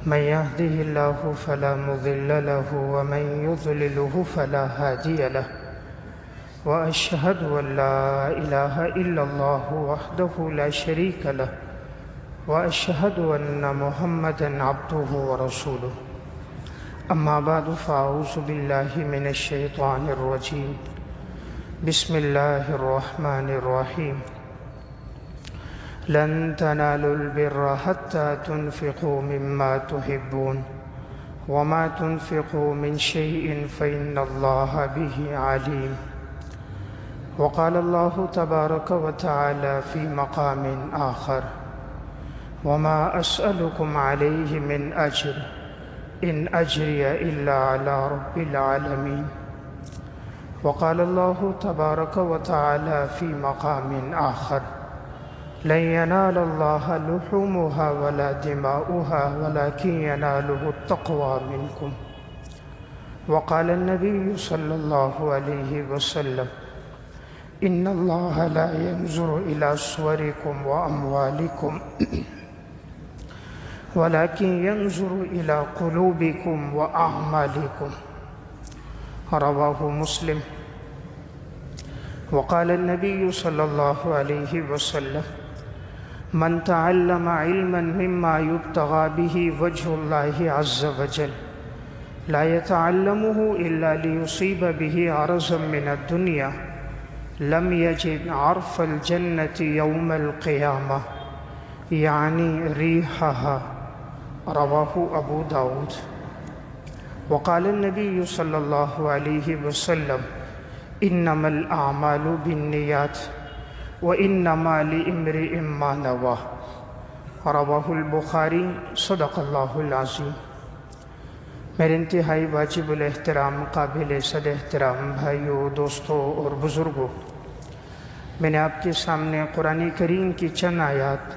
من يهده الله فلا مضل له ومن يضلله فلا هادي له وأشهد أن لا إله إلا الله وحده لا شريك له وأشهد أن محمدًا عبده ورسوله أما بعد فأعوذ بالله من الشيطان الرجيم بسم الله الرحمن الرحيم لن تنالوا البر حتى تنفقوا مما تحبون وما تنفقوا من شيء فإن الله به عليم وقال الله تبارك وتعالى في مقام آخر وما أسألكم عليه من أجر إن أجري إلا على رب العالمين وقال الله تبارك وتعالى في مقام آخر لن ينال الله لحومها ولا دماؤها ولكن يناله التقوى منكم وقال النبي صلى الله عليه وسلم إن الله لا ينظر إلى صوركم وأموالكم ولكن ينظر إلى قلوبكم وأعمالكم رواه مسلم وقال النبي صلى الله عليه وسلم من تعلم علما مما يبتغى به وجه الله عز وجل لا يتعلمه إلا ليصيب به عرضا من الدنيا لم يجد عرف الجنة يوم القيامة يعني ريحها رواه أبو داود وقال النبي صلى الله عليه وسلم إنما الأعمال بالنيات وإنما لامرئ ما نوى رواه البخاری صدق اللہ العظیم۔ میرے انتہائی واجب الاحترام قابل صد احترام بھائیوں، دوستوں اور بزرگوں، میں نے آپ کے سامنے قرآن کریم کی چند آیات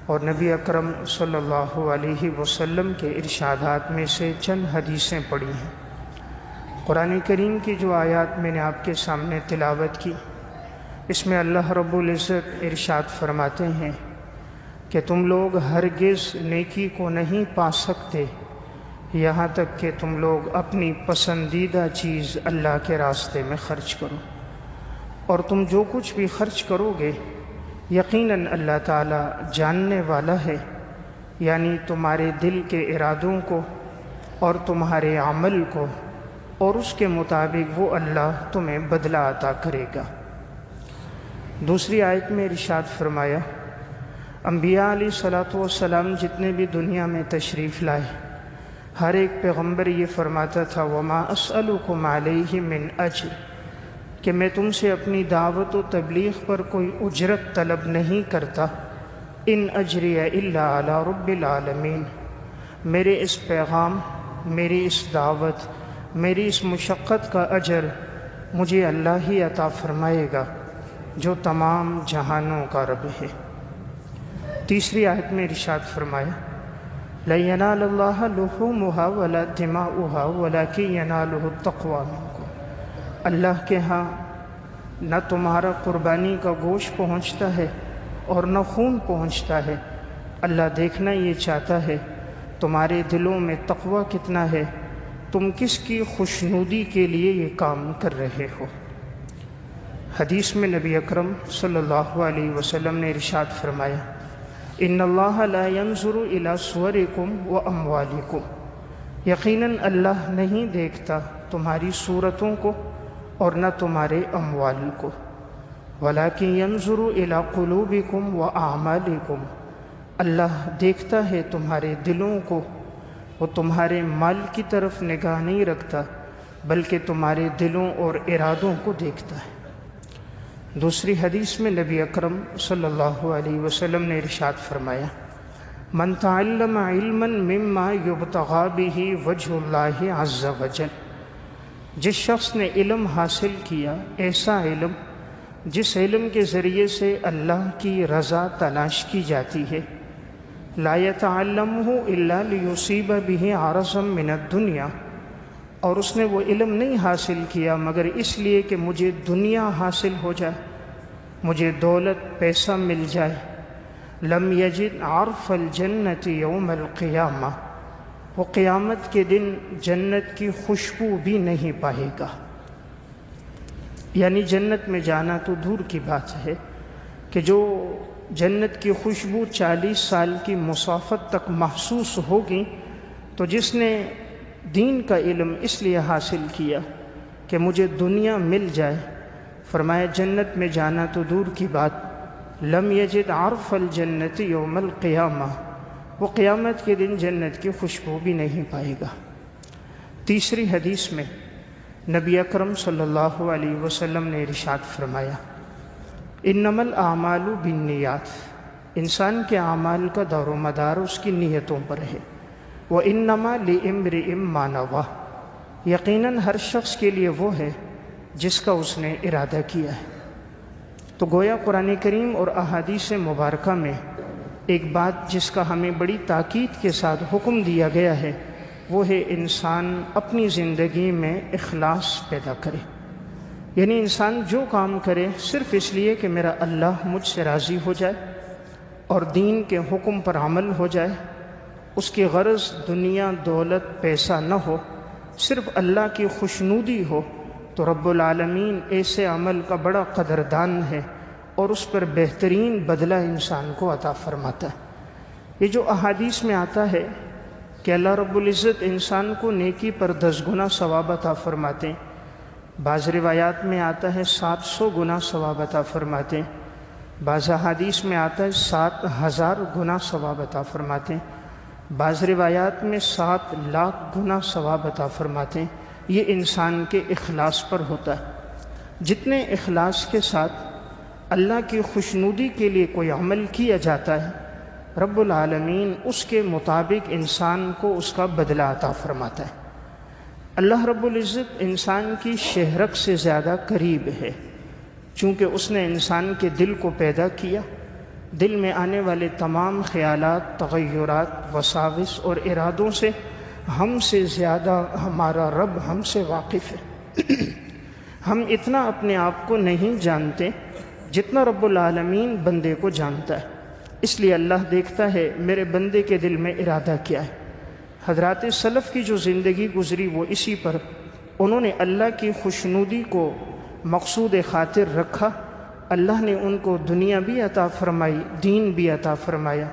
اور نبی اکرم صلی اللہ علیہ وسلم کے ارشادات میں سے چند حدیثیں پڑھی ہیں۔ قرآن کریم کی جو آیات میں نے آپ کے سامنے تلاوت کی، اس میں اللہ رب العزت ارشاد فرماتے ہیں کہ تم لوگ ہرگز نیکی کو نہیں پا سکتے یہاں تک کہ تم لوگ اپنی پسندیدہ چیز اللہ کے راستے میں خرچ کرو، اور تم جو کچھ بھی خرچ کرو گے یقیناً اللہ تعالیٰ جاننے والا ہے، یعنی تمہارے دل کے ارادوں کو اور تمہارے عمل کو، اور اس کے مطابق وہ اللہ تمہیں بدلہ عطا کرے گا۔ دوسری آیت میں ارشاد فرمایا، انبیاء علیہ الصلوۃ والسلام جتنے بھی دنیا میں تشریف لائے، ہر ایک پیغمبر یہ فرماتا تھا وما اسألکم علیہ من اجر، کہ میں تم سے اپنی دعوت و تبلیغ پر کوئی اجرت طلب نہیں کرتا، ان اجری الا علی رب العالمین، میرے اس پیغام، میری اس دعوت، میری اس مشقت کا اجر مجھے اللہ ہی عطا فرمائے گا جو تمام جہانوں کا رب ہے۔ تیسری آیت میں ارشاد فرمایا لَن يَنَالَ اللَّهَ لُحُومُهَا وَلَا دِمَاؤُهَا وَلَكِنْ يَنَالُهُ التَّقْوَى مِنكُمْ، اللہ کے ہاں نہ تمہارا قربانی کا گوشت پہنچتا ہے اور نہ خون پہنچتا ہے، اللہ دیکھنا یہ چاہتا ہے تمہارے دلوں میں تقوی کتنا ہے، تم کس کی خوشنودی کے لیے یہ کام کر رہے ہو۔ حدیث میں نبی اکرم صلی اللہ علیہ وسلم نے ارشاد فرمایا ان اللہ لا ينظر الى صورکم واموالکم، یقیناً اللہ نہیں دیکھتا تمہاری صورتوں کو اور نہ تمہارے اموال کو، ولکن ينظر الى قلوبکم واعمالکم، اللہ دیکھتا ہے تمہارے دلوں کو، وہ تمہارے مال کی طرف نگاہ نہیں رکھتا بلکہ تمہارے دلوں اور ارادوں کو دیکھتا ہے۔ دوسری حدیث میں نبی اکرم صلی اللہ علیہ وسلم نے ارشاد فرمایا من تعلم علما مما یبتغى به وجه اللہ عز وجل، جس شخص نے علم حاصل کیا، ایسا علم جس علم کے ذریعے سے اللہ کی رضا تلاش کی جاتی ہے، لا يتعلمه الا ليصيب به عرضا من الدنيا، اور اس نے وہ علم نہیں حاصل کیا مگر اس لیے کہ مجھے دنیا حاصل ہو جائے، مجھے دولت پیسہ مل جائے، لم یجد عرف الجنت یوم القیامہ، وہ قیامت کے دن جنت کی خوشبو بھی نہیں پائے گا۔ یعنی جنت میں جانا تو دور کی بات ہے کہ جو جنت کی خوشبو 40 سال کی مسافت تک محسوس ہوگی، تو جس نے دین کا علم اس لیے حاصل کیا کہ مجھے دنیا مل جائے، فرمایا جنت میں جانا تو دور کی بات، لم یجد عرف الجنت یوم القیامہ، وہ قیامت کے دن جنت کی خوشبو بھی نہیں پائے گا۔ تیسری حدیث میں نبی اکرم صلی اللہ علیہ وسلم نے ارشاد فرمایا، انما الاعمال بالنیات، انسان کے اعمال کا دار و مدار اس کی نیتوں پر ہے، وانما لامرئ ما نوى، یقیناً ہر شخص کے لیے وہ ہے جس کا اس نے ارادہ کیا ہے۔ تو گویا قرآن کریم اور احادیث مبارکہ میں ایک بات جس کا ہمیں بڑی تاکید کے ساتھ حکم دیا گیا ہے، وہ ہے انسان اپنی زندگی میں اخلاص پیدا کرے۔ یعنی انسان جو کام کرے صرف اس لیے کہ میرا اللہ مجھ سے راضی ہو جائے اور دین کے حکم پر عمل ہو جائے، اس کی غرض دنیا دولت پیسہ نہ ہو، صرف اللہ کی خوشنودی ہو، تو رب العالمین ایسے عمل کا بڑا قدردان ہے اور اس پر بہترین بدلہ انسان کو عطا فرماتا ہے۔ یہ جو احادیث میں آتا ہے کہ اللہ رب العزت انسان کو نیکی پر 10 گنا ثواب عطا فرماتے ہیں، بعض روایات میں آتا ہے 700 گنا ثواب عطا فرماتے ہیں، بعض احادیث میں آتا ہے 7000 گنا ثواب عطا فرماتے ہیں، بعض روایات میں 7 لاکھ گنا ثواب عطا فرماتے ہیں۔ یہ انسان کے اخلاص پر ہوتا ہے۔ جتنے اخلاص کے ساتھ اللہ کی خوشنودی کے لیے کوئی عمل کیا جاتا ہے، رب العالمین اس کے مطابق انسان کو اس کا بدلہ عطا فرماتا ہے۔ اللہ رب العزت انسان کی شہرت سے زیادہ قریب ہے، چونکہ اس نے انسان کے دل کو پیدا کیا۔ دل میں آنے والے تمام خیالات، تغیرات، وساوس اور ارادوں سے ہم سے زیادہ ہمارا رب ہم سے واقف ہے۔ ہم اتنا اپنے آپ کو نہیں جانتے جتنا رب العالمین بندے کو جانتا ہے، اس لیے اللہ دیکھتا ہے میرے بندے کے دل میں ارادہ کیا ہے۔ حضرات سلف کی جو زندگی گزری وہ اسی پر، انہوں نے اللہ کی خوشنودی کو مقصود خاطر رکھا، اللہ نے ان کو دنیا بھی عطا فرمائی، دین بھی عطا فرمایا،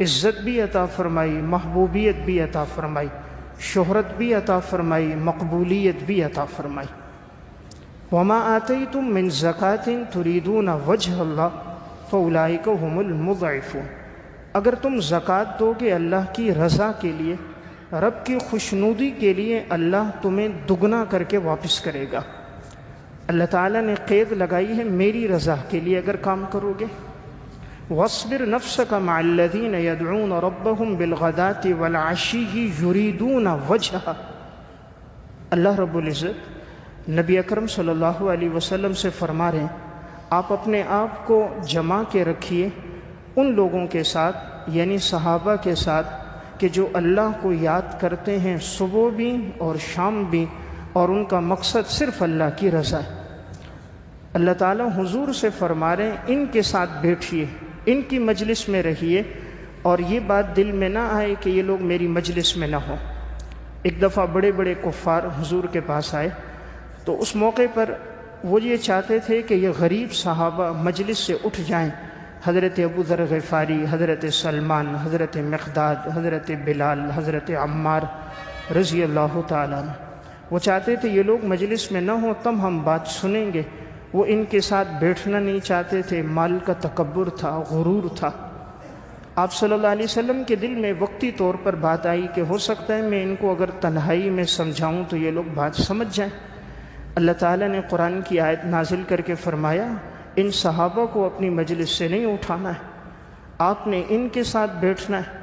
عزت بھی عطا فرمائی، محبوبیت بھی عطا فرمائی، شہرت بھی عطا فرمائی، مقبولیت بھی عطا فرمائی۔ وما آتیتم من زکاۃ تریدون وجہ اللہ فاولئک هم المضعفون، اگر تم زکوٰۃ دو گے اللہ کی رضا کے لیے، رب کی خوشنودی کے لیے، اللہ تمہیں دگنا کر کے واپس کرے گا۔ اللہ تعالیٰ نے قید لگائی ہے میری رضا کے لیے اگر کام کرو گے۔ وَاصْبِرْ نَفْسَكَ مَعَ الَّذِينَ يَدْعُونَ رَبَّهُمْ بِالْغَدَاةِ وَالْعَشِيِّ يُرِيدُونَ وَجْهَهُ، اللہ رب العزت نبی اکرم صلی اللہ علیہ وسلم سے فرما رہے ہیں آپ اپنے آپ کو جما کے رکھیے ان لوگوں کے ساتھ، یعنی صحابہ کے ساتھ، کہ جو اللہ کو یاد کرتے ہیں صبح بھی اور شام بھی، اور ان کا مقصد صرف اللہ کی رضا ہے۔ اللہ تعالیٰ حضور سے فرما رہے ہیں ان کے ساتھ بیٹھیے، ان کی مجلس میں رہیے، اور یہ بات دل میں نہ آئے کہ یہ لوگ میری مجلس میں نہ ہوں۔ ایک دفعہ بڑے بڑے کفار حضور کے پاس آئے، تو اس موقع پر وہ یہ چاہتے تھے کہ یہ غریب صحابہ مجلس سے اٹھ جائیں، حضرت ابو ذر غفاری، حضرت سلمان، حضرت مقداد، حضرت بلال، حضرت عمار رضی اللہ تعالیٰ عنہ، وہ چاہتے تھے یہ لوگ مجلس میں نہ ہوں تب ہم بات سنیں گے۔ وہ ان کے ساتھ بیٹھنا نہیں چاہتے تھے، مال کا تکبر تھا، غرور تھا۔ آپ صلی اللہ علیہ وسلم کے دل میں وقتی طور پر بات آئی کہ ہو سکتا ہے میں ان کو اگر تنہائی میں سمجھاؤں تو یہ لوگ بات سمجھ جائیں۔ اللہ تعالیٰ نے قرآن کی آیت نازل کر کے فرمایا ان صحابہ کو اپنی مجلس سے نہیں اٹھانا ہے، آپ نے ان کے ساتھ بیٹھنا ہے۔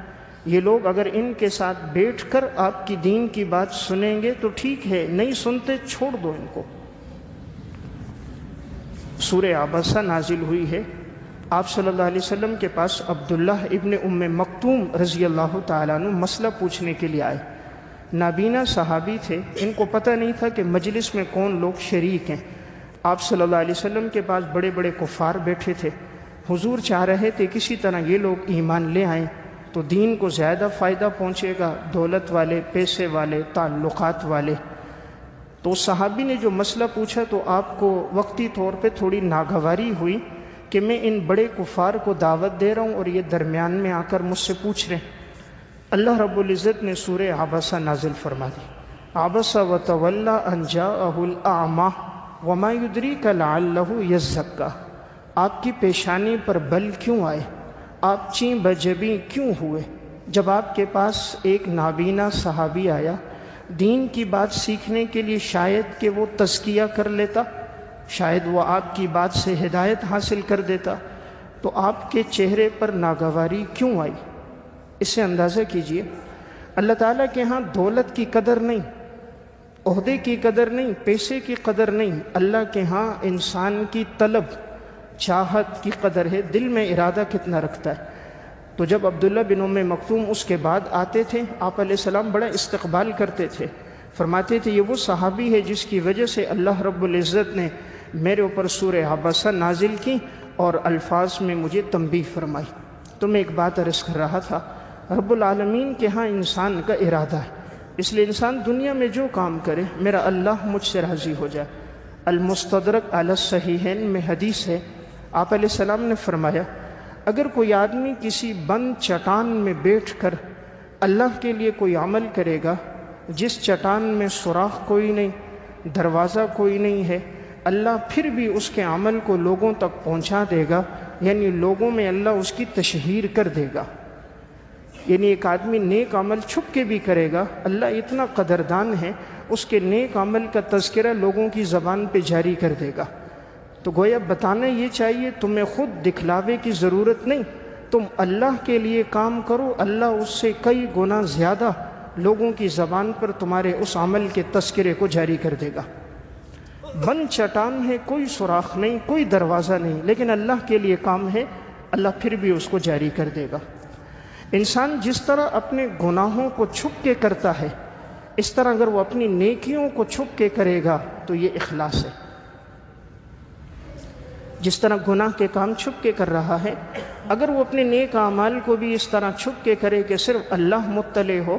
یہ لوگ اگر ان کے ساتھ بیٹھ کر آپ کی دین کی بات سنیں گے تو ٹھیک ہے، نہیں سنتے چھوڑ دو ان کو۔ سورہ عبسہ نازل ہوئی ہے، آپ صلی اللہ علیہ وسلم کے پاس عبداللہ ابن ام مکتوم رضی اللہ تعالیٰ عنہ مسئلہ پوچھنے کے لیے آئے۔ نابینا صحابی تھے، ان کو پتہ نہیں تھا کہ مجلس میں کون لوگ شریک ہیں۔ آپ صلی اللہ علیہ وسلم کے پاس بڑے بڑے کفار بیٹھے تھے، حضور چاہ رہے تھے کسی طرح یہ لوگ ایمان لے آئیں، تو دین کو زیادہ فائدہ پہنچے گا دولت والے، پیسے والے، تعلقات والے. تو صحابی نے جو مسئلہ پوچھا تو آپ کو وقتی طور پہ تھوڑی ناگواری ہوئی کہ میں ان بڑے کفار کو دعوت دے رہا ہوں اور یہ درمیان میں آ کر مجھ سے پوچھ رہے ہیں. اللہ رب العزت نے سورہ عبسہ نازل فرما دی. عبس وتولی ان جاءہ الاعمی وما یدریک لعلہ یزکیٰ. آپ کی پیشانی پر بل کیوں آئے، آپ چیں بجبیں کیوں ہوئے جب آپ کے پاس ایک نابینا صحابی آیا دین کی بات سیکھنے کے لیے؟ شاید کہ وہ تزکیہ کر لیتا، شاید وہ آپ کی بات سے ہدایت حاصل کر دیتا، تو آپ کے چہرے پر ناگواری کیوں آئی؟ اس سے اندازہ کیجئے اللہ تعالیٰ کے ہاں دولت کی قدر نہیں، عہدے کی قدر نہیں، پیسے کی قدر نہیں، اللہ کے ہاں انسان کی طلب، چاہت کی قدر ہے، دل میں ارادہ کتنا رکھتا ہے. تو جب عبداللہ بن ام مکتوم اس کے بعد آتے تھے آپ علیہ السلام بڑا استقبال کرتے تھے، فرماتے تھے یہ وہ صحابی ہے جس کی وجہ سے اللہ رب العزت نے میرے اوپر سورہ عبسہ نازل کی اور الفاظ میں مجھے تنبیہ فرمائی. تو میں ایک بات عرض کر رہا تھا، رب العالمین کے ہاں انسان کا ارادہ ہے، اس لیے انسان دنیا میں جو کام کرے میرا اللہ مجھ سے راضی ہو جائے. المستدرک علی الصحیحین میں حدیث ہے، آپ علیہ السلام نے فرمایا اگر کوئی آدمی کسی بند چٹان میں بیٹھ کر اللہ کے لیے کوئی عمل کرے گا جس چٹان میں سوراخ کوئی نہیں، دروازہ کوئی نہیں ہے، اللہ پھر بھی اس کے عمل کو لوگوں تک پہنچا دے گا، یعنی لوگوں میں اللہ اس کی تشہیر کر دے گا. یعنی ایک آدمی نیک عمل چھپ کے بھی کرے گا، اللہ اتنا قدردان ہے اس کے نیک عمل کا تذکرہ لوگوں کی زبان پہ جاری کر دے گا. تو گویا بتانا یہ چاہیے تمہیں خود دکھلاوے کی ضرورت نہیں، تم اللہ کے لیے کام کرو، اللہ اس سے کئی گنا زیادہ لوگوں کی زبان پر تمہارے اس عمل کے تذکرے کو جاری کر دے گا. بند چٹان ہے، کوئی سوراخ نہیں، کوئی دروازہ نہیں، لیکن اللہ کے لیے کام ہے، اللہ پھر بھی اس کو جاری کر دے گا. انسان جس طرح اپنے گناہوں کو چھپ کے کرتا ہے اس طرح اگر وہ اپنی نیکیوں کو چھپ کے کرے گا تو یہ اخلاص ہے. جس طرح گناہ کے کام چھپ کے کر رہا ہے اگر وہ اپنے نیک اعمال کو بھی اس طرح چھپ کے کرے کہ صرف اللہ مطلع ہو،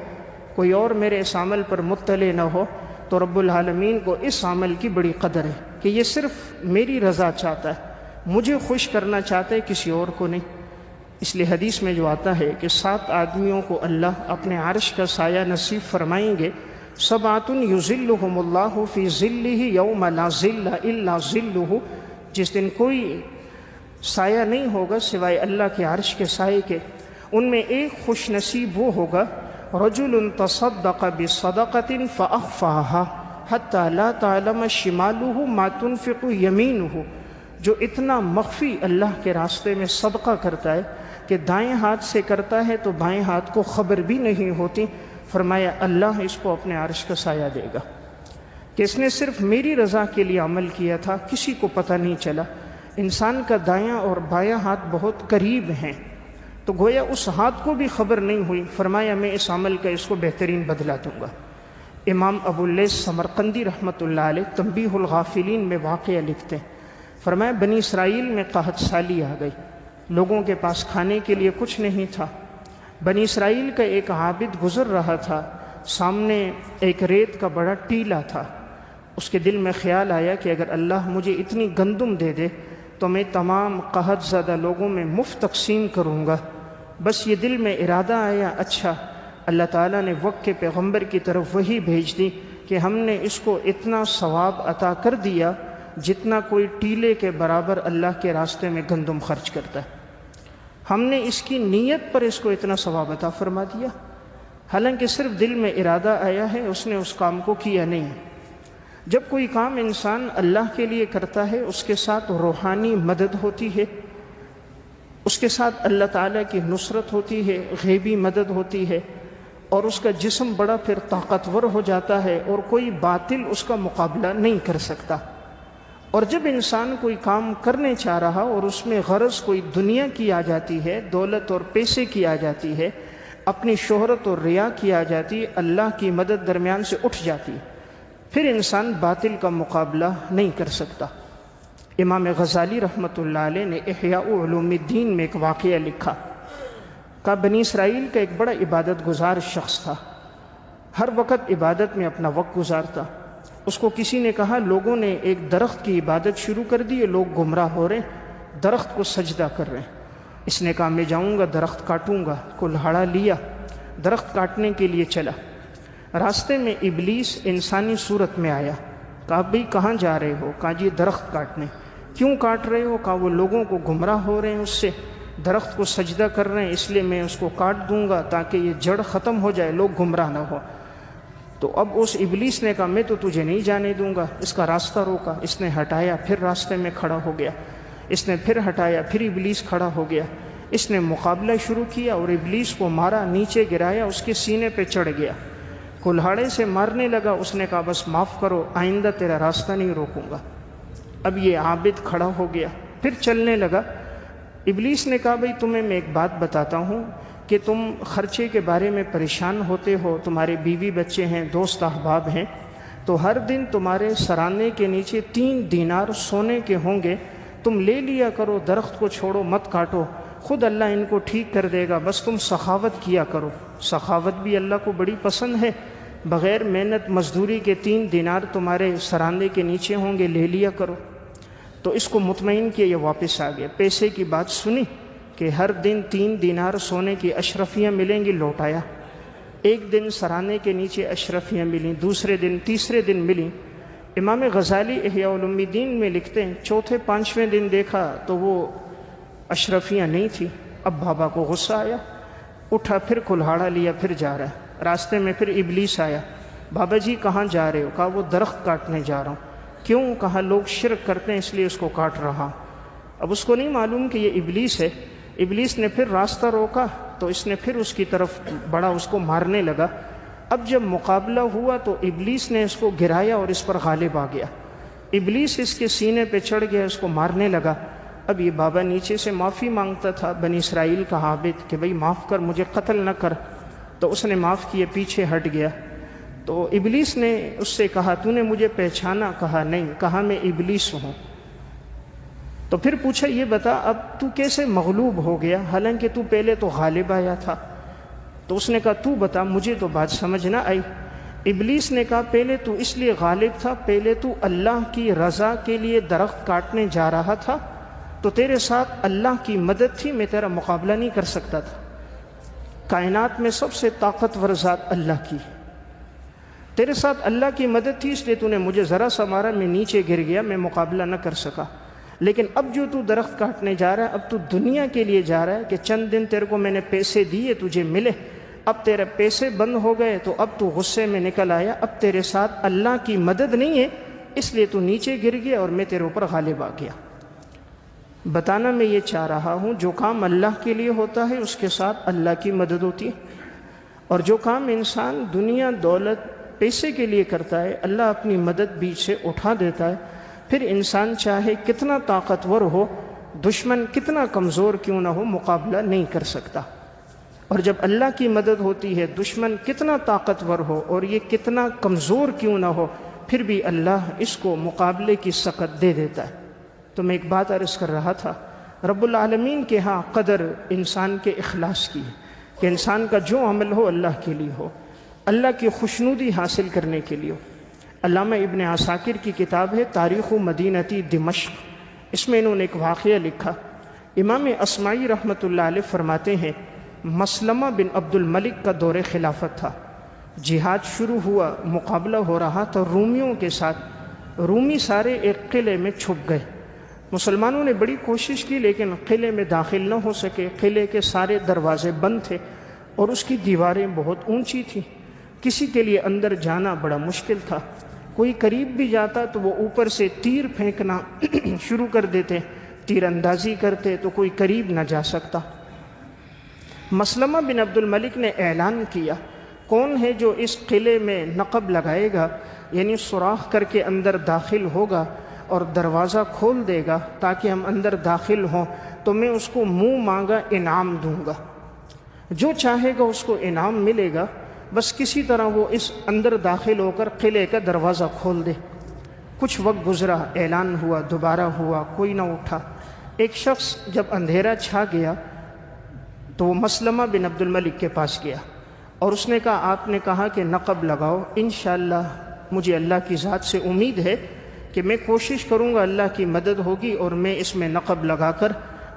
کوئی اور میرے اس عمل پر مطلع نہ ہو، تو رب العالمین کو اس عمل کی بڑی قدر ہے کہ یہ صرف میری رضا چاہتا ہے، مجھے خوش کرنا چاہتا ہے، کسی اور کو نہیں. اس لیے حدیث میں جو آتا ہے کہ 7 آدمیوں کو اللہ اپنے عرش کا سایہ نصیب فرمائیں گے. 7 یظلہم اللہ فی ظلہ یوم لا ظل الا ظلہ، جس دن کوئی سایہ نہیں ہوگا سوائے اللہ کے عرش کے سائے کے. ان میں ایک خوش نصیب وہ ہوگا رجل تصدق بصدقۃ فاخفاها حتی لا تعلم شمالہ ما تنفق یمینہ، جو اتنا مخفی اللہ کے راستے میں صدقہ کرتا ہے کہ دائیں ہاتھ سے کرتا ہے تو بائیں ہاتھ کو خبر بھی نہیں ہوتی. فرمایا اللہ اس کو اپنے عرش کا سایہ دے گا کہ اس نے صرف میری رضا کے لیے عمل کیا تھا، کسی کو پتہ نہیں چلا. انسان کا دایاں اور بایاں ہاتھ بہت قریب ہیں تو گویا اس ہاتھ کو بھی خبر نہیں ہوئی. فرمایا میں اس عمل کا اس کو بہترین بدلہ دوں گا. امام ابو اللیث سمرقندی رحمۃ اللہ علیہ تنبیہ الغافلین میں واقعہ لکھتے ہیں، فرمایا بنی اسرائیل میں قحط سالی آ گئی، لوگوں کے پاس کھانے کے لیے کچھ نہیں تھا. بنی اسرائیل کا ایک عابد گزر رہا تھا، سامنے ایک ریت کا بڑا ٹیلا تھا. اس کے دل میں خیال آیا کہ اگر اللہ مجھے اتنی گندم دے دے تو میں تمام قحط زدہ لوگوں میں مفت تقسیم کروں گا. بس یہ دل میں ارادہ آیا. اچھا، اللہ تعالیٰ نے وقت کے پیغمبر کی طرف وحی بھیج دی کہ ہم نے اس کو اتنا ثواب عطا کر دیا جتنا کوئی ٹیلے کے برابر اللہ کے راستے میں گندم خرچ کرتا ہے. ہم نے اس کی نیت پر اس کو اتنا ثواب عطا فرما دیا، حالانکہ صرف دل میں ارادہ آیا ہے، اس نے اس کام کو کیا نہیں. جب کوئی کام انسان اللہ کے لیے کرتا ہے اس کے ساتھ روحانی مدد ہوتی ہے، اس کے ساتھ اللہ تعالیٰ کی نصرت ہوتی ہے، غیبی مدد ہوتی ہے، اور اس کا جسم بڑا پھر طاقتور ہو جاتا ہے اور کوئی باطل اس کا مقابلہ نہیں کر سکتا. اور جب انسان کوئی کام کرنے چاہ رہا اور اس میں غرض کوئی دنیا کی آ جاتی ہے، دولت اور پیسے کی آ جاتی ہے، اپنی شہرت اور ریا کی آ جاتی ہے، اللہ کی مدد درمیان سے اٹھ جاتی ہے، پھر انسان باطل کا مقابلہ نہیں کر سکتا. امام غزالی رحمۃ اللہ علیہ نے احیاء علوم الدین میں ایک واقعہ لکھا. کہا بنی اسرائیل کا ایک بڑا عبادت گزار شخص تھا، ہر وقت عبادت میں اپنا وقت گزارتا۔ اس کو کسی نے کہا لوگوں نے ایک درخت کی عبادت شروع کر دی ہے، لوگ گمراہ ہو رہے ہیں، درخت کو سجدہ کر رہے ہیں۔ اس نے کہا میں جاؤں گا درخت کاٹوں گا، کلہاڑا لیا، درخت کاٹنے کے لیے چلا۔ راستے میں ابلیس انسانی صورت میں آیا، کہا بھئی کہاں جا رہے ہو؟ کہا جی درخت کاٹنے۔ کیوں کاٹ رہے ہو؟ کہا وہ لوگوں کو گمراہ ہو رہے ہیں، اس سے درخت کو سجدہ کر رہے ہیں، اس لیے میں اس کو کاٹ دوں گا تاکہ یہ جڑ ختم ہو جائے، لوگ گمراہ نہ ہو۔ تو اب اس ابلیس نے کہا میں تو تجھے نہیں جانے دوں گا، اس کا راستہ روکا، اس نے ہٹایا، پھر راستے میں کھڑا ہو گیا، اس نے پھر ہٹایا، پھر ابلیس کھڑا ہو گیا، اس نے مقابلہ شروع کیا اور ابلیس کو مارا، نیچے گرایا، اس کے سینے پہ چڑھ گیا، کلہاڑے سے مارنے لگا۔ اس نے کہا بس معاف کرو، آئندہ تیرا راستہ نہیں روکوں گا۔ اب یہ عابد کھڑا ہو گیا، پھر چلنے لگا۔ ابلیس نے کہا بھئی تمہیں میں ایک بات بتاتا ہوں کہ تم خرچے کے بارے میں پریشان ہوتے ہو، تمہارے بیوی بچے ہیں، دوست احباب ہیں، تو ہر دن تمہارے سرانے کے نیچے 3 دینار سونے کے ہوں گے، تم لے لیا کرو، درخت کو چھوڑو، مت کاٹو، خود اللہ ان کو ٹھیک کر دے گا، بس تم سخاوت کیا کرو۔ سخاوت بھی اللہ کو بڑی پسند ہے، بغیر محنت مزدوری کے 3 دینار تمہارے سرانے کے نیچے ہوں گے، لے لیا کرو۔ تو اس کو مطمئن کیا، یہ واپس آ گیا، پیسے کی بات سنی کہ ہر دن 3 دینار سونے کی اشرفیاں ملیں گی، لوٹایا۔ ایک دن سرانے کے نیچے اشرفیاں ملیں، دوسرے دن، تیسرے دن ملیں۔ امام غزالی احیاء علوم الدین میں لکھتے ہیں چوتھے 5ویں دن دیکھا تو وہ اشرفیاں نہیں تھی۔ اب بابا کو غصہ آیا، اٹھا، پھر کلہاڑا لیا، پھر جا رہا ہے۔ راستے میں پھر ابلیس آیا، بابا جی کہاں جا رہے ہو؟ کہا وہ درخت کاٹنے جا رہا ہوں۔ کیوں؟ کہا لوگ شرک کرتے ہیں اس لیے اس کو کاٹ رہا ہوں۔ اب اس کو نہیں معلوم کہ یہ ابلیس ہے۔ ابلیس نے پھر راستہ روکا تو اس نے پھر اس کی طرف بڑھا، اس کو مارنے لگا۔ اب جب مقابلہ ہوا تو ابلیس نے اس کو گرایا اور اس پر غالب آ گیا۔ ابلیس اس کے سینے پہ چڑھ گیا، اس کو مارنے لگا۔ اب یہ بابا نیچے سے معافی مانگتا تھا، بنی اسرائیل کا عابد، کہ بھئی معاف کر، مجھے قتل نہ کر۔ تو اس نے معاف کیے، پیچھے ہٹ گیا۔ تو ابلیس نے اس سے کہا تو نے مجھے پہچانا؟ کہا نہیں۔ کہا میں ابلیس ہوں۔ تو پھر پوچھا یہ بتا اب تو کیسے مغلوب ہو گیا، حالانکہ تو پہلے تو غالب آیا تھا؟ تو اس نے کہا تو بتا، مجھے تو بات سمجھ نہ آئی۔ ابلیس نے کہا پہلے تو اس لیے غالب تھا، پہلے تو اللہ کی رضا کے لیے درخت کاٹنے جا رہا تھا، تو تیرے ساتھ اللہ کی مدد تھی، میں تیرا مقابلہ نہیں کر سکتا تھا۔ کائنات میں سب سے طاقتور ذات اللہ کی، تیرے ساتھ اللہ کی مدد تھی، اس لیے تو نے مجھے ذرا سا مارا، میں نیچے گر گیا، میں مقابلہ نہ کر سکا۔ لیکن اب جو تو درخت کاٹنے جا رہا ہے، اب تو دنیا کے لیے جا رہا ہے کہ چند دن تیرے کو میں نے پیسے دیے تجھے ملے، اب تیرے پیسے بند ہو گئے تو اب تو غصے میں نکل آیا، اب تیرے ساتھ اللہ کی مدد نہیں ہے، اس لیے تو نیچے گر گیا اور میں تیرے اوپر غالب آ گیا۔ بتانا میں یہ چاہ رہا ہوں جو کام اللہ کے لیے ہوتا ہے اس کے ساتھ اللہ کی مدد ہوتی ہے، اور جو کام انسان دنیا دولت پیسے کے لیے کرتا ہے اللہ اپنی مدد بیچ سے اٹھا دیتا ہے۔ پھر انسان چاہے کتنا طاقتور ہو، دشمن کتنا کمزور کیوں نہ ہو، مقابلہ نہیں کر سکتا۔ اور جب اللہ کی مدد ہوتی ہے، دشمن کتنا طاقتور ہو اور یہ کتنا کمزور کیوں نہ ہو، پھر بھی اللہ اس کو مقابلے کی سکت دے دیتا ہے۔ تو میں ایک بات عرض کر رہا تھا، رب العالمین کے ہاں قدر انسان کے اخلاص کی ہے کہ انسان کا جو عمل ہو اللہ کے لیے ہو، اللہ کی خوشنودی حاصل کرنے کے لیے ہو۔ علامہ ابن عساکر کی کتاب ہے تاریخ مدینتی دمشق، اس میں انہوں نے ایک واقعہ لکھا۔ امام اصمعی رحمۃ اللہ علیہ فرماتے ہیں مسلمہ بن عبد الملک کا دور خلافت تھا، جہاد شروع ہوا، مقابلہ ہو رہا تھا رومیوں کے ساتھ۔ رومی سارے ایک قلعے میں چھپ گئے، مسلمانوں نے بڑی کوشش کی لیکن قلعے میں داخل نہ ہو سکے، قلعے کے سارے دروازے بند تھے اور اس کی دیواریں بہت اونچی تھیں، کسی کے لیے اندر جانا بڑا مشکل تھا۔ کوئی قریب بھی جاتا تو وہ اوپر سے تیر پھینکنا شروع کر دیتے، تیر اندازی کرتے تو کوئی قریب نہ جا سکتا۔ مسلمہ بن عبد الملک نے اعلان کیا کون ہے جو اس قلعے میں نقب لگائے گا، یعنی سوراخ کر کے اندر داخل ہوگا اور دروازہ کھول دے گا تاکہ ہم اندر داخل ہوں، تو میں اس کو منہ مانگا انعام دوں گا، جو چاہے گا اس کو انعام ملے گا، بس کسی طرح وہ اس اندر داخل ہو کر قلعے کا دروازہ کھول دے۔ کچھ وقت گزرا، اعلان ہوا، دوبارہ ہوا، کوئی نہ اٹھا۔ ایک شخص جب اندھیرا چھا گیا تو وہ مسلمہ بن عبد الملک کے پاس گیا اور اس نے کہا آپ نے کہا کہ نقب لگاؤ، انشاءاللہ مجھے اللہ کی ذات سے امید ہے کہ میں کوشش کروں گا، اللہ کی مدد ہوگی اور میں اس میں نقب لگا کر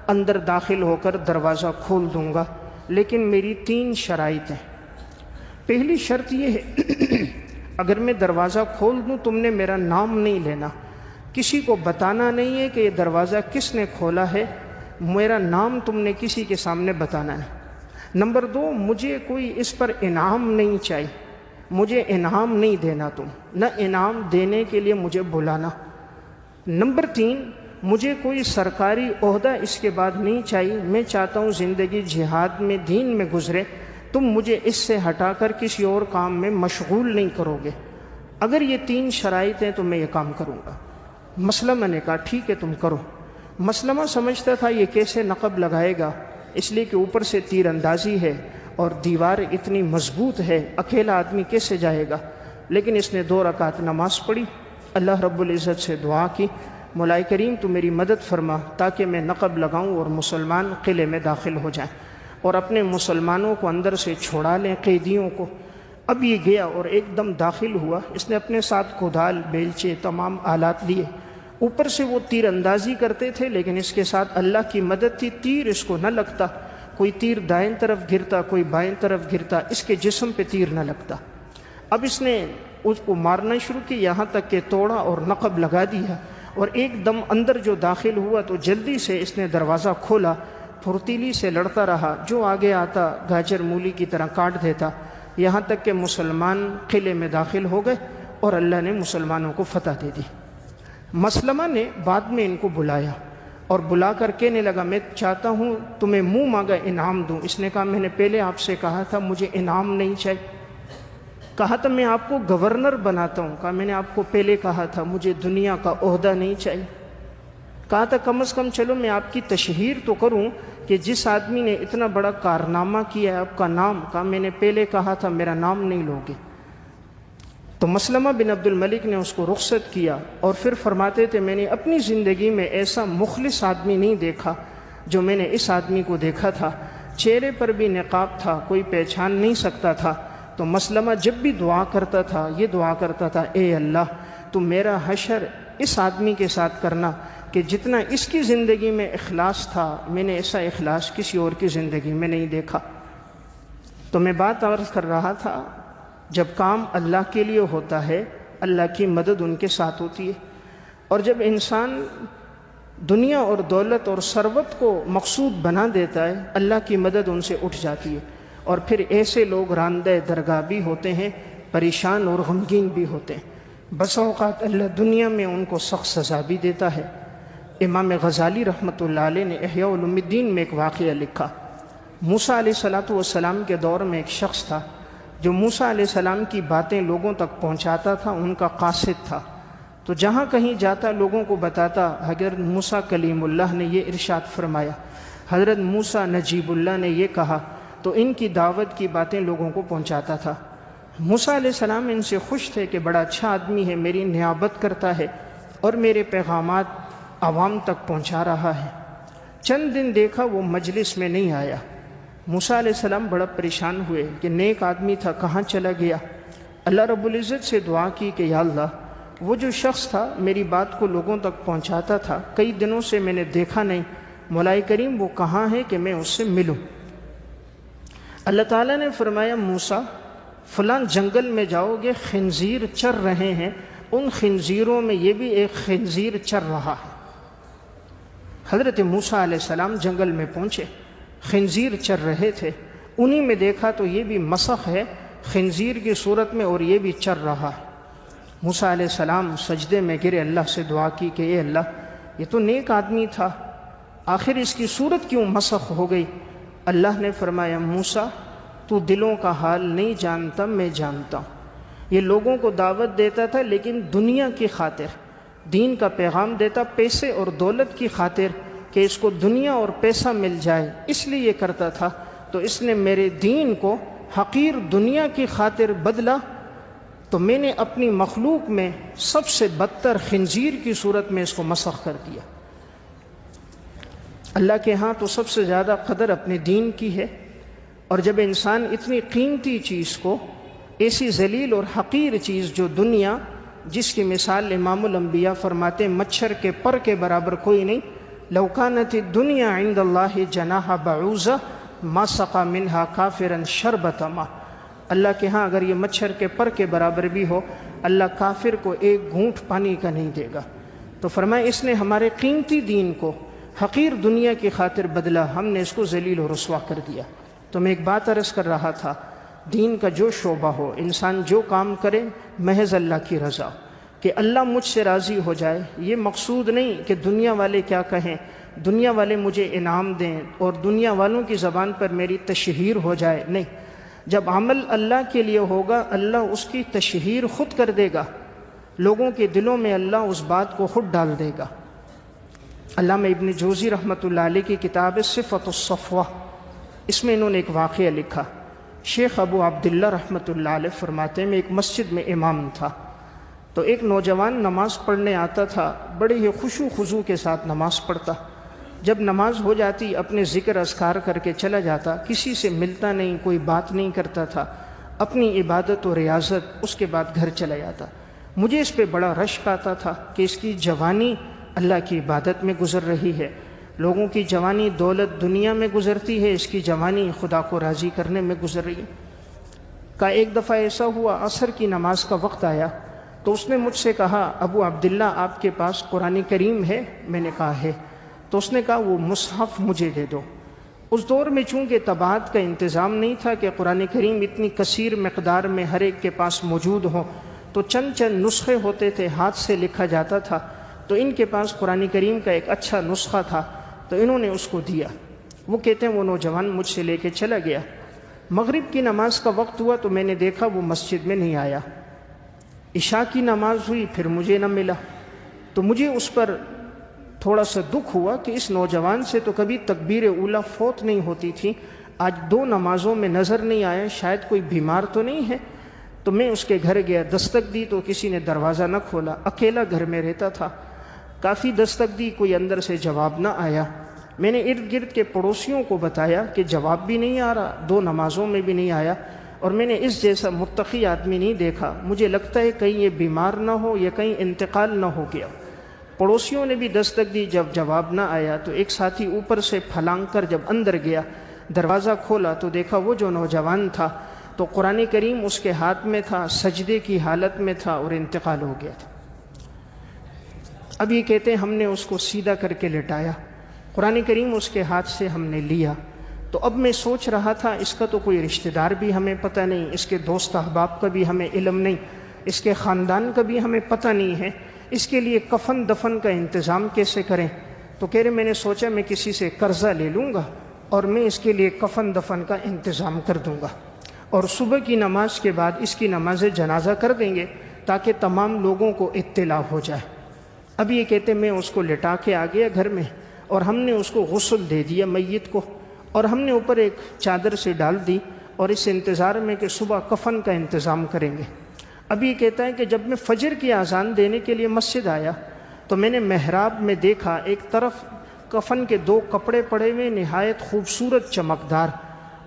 اندر داخل ہو کر دروازہ کھول دوں گا، لیکن میری 3 شرائط ہیں۔ پہلی شرط یہ ہے اگر میں دروازہ کھول دوں تم نے میرا نام نہیں لینا، کسی کو بتانا نہیں ہے کہ یہ دروازہ کس نے کھولا ہے، میرا نام تم نے کسی کے سامنے بتانا ہے۔ نمبر 2، مجھے کوئی اس پر انعام نہیں چاہیے، مجھے انعام نہیں دینا، تم نہ انعام دینے کے لیے مجھے بلانا۔ نمبر 3، مجھے کوئی سرکاری عہدہ اس کے بعد نہیں چاہیے، میں چاہتا ہوں زندگی جہاد میں دین میں گزرے، تم مجھے اس سے ہٹا کر کسی اور کام میں مشغول نہیں کرو گے۔ اگر یہ 3 شرائط ہیں تو میں یہ کام کروں گا۔ مسلمہ نے کہا ٹھیک ہے تم کرو۔ مسلمہ سمجھتا تھا یہ کیسے نقب لگائے گا، اس لیے کہ اوپر سے تیر اندازی ہے اور دیوار اتنی مضبوط ہے، اکیلا آدمی کیسے جائے گا، لیکن اس نے 2 رکعت نماز پڑھی، اللہ رب العزت سے دعا کی، مولا کریم تو میری مدد فرما تاکہ میں نقب لگاؤں اور مسلمان قلعے میں داخل ہو جائیں اور اپنے مسلمانوں کو اندر سے چھوڑا لیں، قیدیوں کو۔ اب یہ گیا اور ایک دم داخل ہوا، اس نے اپنے ساتھ کدال، بیلچے، تمام آلات لیے، اوپر سے وہ تیر اندازی کرتے تھے لیکن اس کے ساتھ اللہ کی مدد تھی، تیر اس کو نہ لگتا، کوئی تیر دائیں طرف گرتا کوئی بائیں طرف گرتا، اس کے جسم پہ تیر نہ لگتا۔ اب اس نے اس کو مارنا شروع کی، یہاں تک کہ توڑا اور نقب لگا دیا، اور ایک دم اندر جو داخل ہوا تو جلدی سے اس نے دروازہ کھولا، پھرتیلی سے لڑتا رہا، جو آگے آتا گاجر مولی کی طرح کاٹ دیتا، یہاں تک کہ مسلمان قلعے میں داخل ہو گئے اور اللہ نے مسلمانوں کو فتح دے دی۔ مسلمہ نے بعد میں ان کو بلایا اور بلا کر کہنے لگا میں چاہتا ہوں تمہیں منہ مانگا انعام دوں۔ اس نے کہا میں نے پہلے آپ سے کہا تھا مجھے انعام نہیں چاہیے، کہا تھا میں آپ کو گورنر بناتا ہوں، کہا میں نے آپ کو پہلے کہا تھا مجھے دنیا کا عہدہ نہیں چاہیے، کہا تھا کم از کم چلو میں آپ کی تشہیر تو کروں کہ جس آدمی نے اتنا بڑا کارنامہ کیا ہے آپ کا نام، کہا میں نے پہلے کہا تھا میرا نام نہیں لوگے۔ تو مسلمہ بن عبد الملک نے اس کو رخصت کیا اور پھر فرماتے تھے میں نے اپنی زندگی میں ایسا مخلص آدمی نہیں دیکھا جو میں نے اس آدمی کو دیکھا تھا، چہرے پر بھی نقاب تھا، کوئی پہچان نہیں سکتا تھا۔ تو مسلمہ جب بھی دعا کرتا تھا یہ دعا کرتا تھا اے اللہ تو میرا حشر اس آدمی کے ساتھ کرنا کہ جتنا اس کی زندگی میں اخلاص تھا میں نے ایسا اخلاص کسی اور کی زندگی میں نہیں دیکھا۔ تو میں بات عرض کر رہا تھا جب کام اللہ کے لیے ہوتا ہے اللہ کی مدد ان کے ساتھ ہوتی ہے، اور جب انسان دنیا اور دولت اور ثروت کو مقصود بنا دیتا ہے اللہ کی مدد ان سے اٹھ جاتی ہے، اور پھر ایسے لوگ راندہ درگاہ بھی ہوتے ہیں، پریشان اور غمگین بھی ہوتے ہیں، بس اوقات اللہ دنیا میں ان کو سخت سزا بھی دیتا ہے۔ امام غزالی رحمۃ اللہ علیہ نے احیاء علوم الدین میں ایک واقعہ لکھا، موسیٰ علیہ السلام کے دور میں ایک شخص تھا جو موسیٰ علیہ السلام کی باتیں لوگوں تک پہنچاتا تھا، ان کا قاصد تھا، تو جہاں کہیں جاتا لوگوں کو بتاتا حضرت موسیٰ کلیم اللہ نے یہ ارشاد فرمایا، حضرت موسیٰ نجیب اللہ نے یہ کہا، تو ان کی دعوت کی باتیں لوگوں کو پہنچاتا تھا۔ موسیٰ علیہ السلام ان سے خوش تھے کہ بڑا اچھا آدمی ہے، میری نیابت کرتا ہے اور میرے پیغامات عوام تک پہنچا رہا ہے۔ چند دن دیکھا وہ مجلس میں نہیں آیا، موسیٰ علیہ السلام بڑا پریشان ہوئے کہ نیک آدمی تھا کہاں چلا گیا۔ اللہ رب العزت سے دعا کی کہ یا اللہ وہ جو شخص تھا میری بات کو لوگوں تک پہنچاتا تھا، کئی دنوں سے میں نے دیکھا نہیں، مولا کریم وہ کہاں ہے کہ میں اس سے ملوں۔ اللہ تعالیٰ نے فرمایا موسیٰ فلاں جنگل میں جاؤ گے، خنزیر چر رہے ہیں، ان خنزیروں میں یہ بھی ایک خنزیر چر رہا ہے۔ حضرت موسیٰ علیہ السلام جنگل میں پہنچے، خنزیر چر رہے تھے، انہی میں دیکھا تو یہ بھی مسخ ہے خنزیر کی صورت میں اور یہ بھی چر رہا ہے۔ موسیٰ علیہ السلام سجدے میں گرے، اللہ سے دعا کی کہ اے اللہ یہ تو نیک آدمی تھا، آخر اس کی صورت کیوں مسخ ہو گئی؟ اللہ نے فرمایا موسیٰ تو دلوں کا حال نہیں جانتا، میں جانتا ہوں۔ یہ لوگوں کو دعوت دیتا تھا لیکن دنیا کی خاطر، دین کا پیغام دیتا پیسے اور دولت کی خاطر کہ اس کو دنیا اور پیسہ مل جائے، اس لیے یہ کرتا تھا، تو اس نے میرے دین کو حقیر دنیا کی خاطر بدلا، تو میں نے اپنی مخلوق میں سب سے بدتر خنزیر کی صورت میں اس کو مسخ کر دیا۔ اللہ کے ہاں تو سب سے زیادہ قدر اپنے دین کی ہے، اور جب انسان اتنی قیمتی چیز کو، ایسی ذلیل اور حقیر چیز جو دنیا، جس کی مثال امام الانبیاء فرماتے ہیں مچھر کے پر کے برابر کوئی نہیں، لو کانت الدنیا عند اللہ جناح بعوضہ ما سقى منها کافرا شربۃ ماء، اللہ کے ہاں اگر یہ مچھر کے پر کے برابر بھی ہو، اللہ کافر کو ایک گھونٹ پانی کا نہیں دے گا۔ تو فرمایا اس نے ہمارے قیمتی دین کو حقیر دنیا کی خاطر بدلا، ہم نے اس کو ذلیل و رسوا کر دیا۔ تو میں ایک بات عرض کر رہا تھا، دین کا جو شعبہ ہو، انسان جو کام کرے محض اللہ کی رضا، کہ اللہ مجھ سے راضی ہو جائے، یہ مقصود نہیں کہ دنیا والے کیا کہیں، دنیا والے مجھے انعام دیں اور دنیا والوں کی زبان پر میری تشہیر ہو جائے، نہیں، جب عمل اللہ کے لیے ہوگا اللہ اس کی تشہیر خود کر دے گا، لوگوں کے دلوں میں اللہ اس بات کو خود ڈال دے گا۔ علامہ ابن جوزی رحمۃ اللہ علیہ کی کتاب صفۃ الصفوہ، اس میں انہوں نے ایک واقعہ لکھا۔ شیخ ابو عبداللہ رحمۃ اللہ علیہ فرماتے ہیں میں ایک مسجد میں امام تھا، تو ایک نوجوان نماز پڑھنے آتا تھا، بڑے ہی خشوع خضوع کے ساتھ نماز پڑھتا، جب نماز ہو جاتی اپنے ذکر اذکار کر کے چلا جاتا، کسی سے ملتا نہیں، کوئی بات نہیں کرتا تھا، اپنی عبادت و ریاضت، اس کے بعد گھر چلا جاتا۔ مجھے اس پہ بڑا رشک آتا تھا کہ اس کی جوانی اللہ کی عبادت میں گزر رہی ہے، لوگوں کی جوانی دولت دنیا میں گزرتی ہے، اس کی جوانی خدا کو راضی کرنے میں گزر رہی ہے۔ ایک دفعہ ایسا ہوا، عصر کی نماز کا وقت آیا تو اس نے مجھ سے کہا ابو عبداللہ آپ کے پاس قرآن کریم ہے؟ میں نے کہا ہے۔ تو اس نے کہا وہ مصحف مجھے دے دو۔ اس دور میں چونکہ طباعت کا انتظام نہیں تھا کہ قرآن کریم اتنی کثیر مقدار میں ہر ایک کے پاس موجود ہو، تو چند چند نسخے ہوتے تھے، ہاتھ سے لکھا جاتا تھا، تو ان کے پاس قرآن کریم کا ایک اچھا نسخہ تھا، تو انہوں نے اس کو دیا۔ وہ کہتے ہیں وہ نوجوان مجھ سے لے کے چلا گیا۔ مغرب کی نماز کا وقت ہوا تو میں نے دیکھا وہ مسجد میں نہیں آیا، عشاء کی نماز ہوئی پھر مجھے نہ ملا، تو مجھے اس پر تھوڑا سا دکھ ہوا کہ اس نوجوان سے تو کبھی تکبیر اولیٰ فوت نہیں ہوتی تھی، آج 2 نمازوں میں نظر نہیں آیا، شاید کوئی بیمار تو نہیں ہے۔ تو میں اس کے گھر گیا، دستک دی تو کسی نے دروازہ نہ کھولا، اکیلا گھر میں رہتا تھا، کافی دستک دی، کوئی اندر سے جواب نہ آیا۔ میں نے ارد گرد کے پڑوسیوں کو بتایا کہ جواب بھی نہیں آ رہا، 2 نمازوں میں بھی نہیں آیا، اور میں نے اس جیسا متقی آدمی نہیں دیکھا، مجھے لگتا ہے کہیں یہ بیمار نہ ہو یا کہیں انتقال نہ ہو گیا۔ پڑوسیوں نے بھی دستک دی، جب جواب نہ آیا تو ایک ساتھی اوپر سے پھلانگ کر جب اندر گیا، دروازہ کھولا تو دیکھا وہ جو نوجوان تھا تو قرآن کریم اس کے ہاتھ میں تھا، سجدے کی حالت میں تھا اور انتقال ہو گیا تھا۔ اب یہ کہتے ہیں ہم نے اس کو سیدھا کر کے لٹایا، قرآن کریم اس کے ہاتھ سے ہم نے لیا، تو اب میں سوچ رہا تھا اس کا تو کوئی رشتہ دار بھی ہمیں پتہ نہیں، اس کے دوست احباب کا بھی ہمیں علم نہیں، اس کے خاندان کا بھی ہمیں پتہ نہیں ہے، اس کے لیے کفن دفن کا انتظام کیسے کریں؟ تو کہہ رہے میں نے سوچا میں کسی سے قرضہ لے لوں گا اور میں اس کے لیے کفن دفن کا انتظام کر دوں گا، اور صبح کی نماز کے بعد اس کی نماز جنازہ کر دیں گے تاکہ تمام لوگوں کو اطلاع ہو جائے۔ اب یہ کہتے میں اس کو لٹا کے آ گیا گھر میں، اور ہم نے اس کو غسل دے دیا میت کو، اور ہم نے اوپر ایک چادر سے ڈال دی، اور اس انتظار میں کہ صبح کفن کا انتظام کریں گے۔ اب یہ کہتا ہے کہ جب میں فجر کی اذان دینے کے لیے مسجد آیا تو میں نے محراب میں دیکھا ایک طرف کفن کے 2 کپڑے پڑے ہوئے نہایت خوبصورت چمکدار،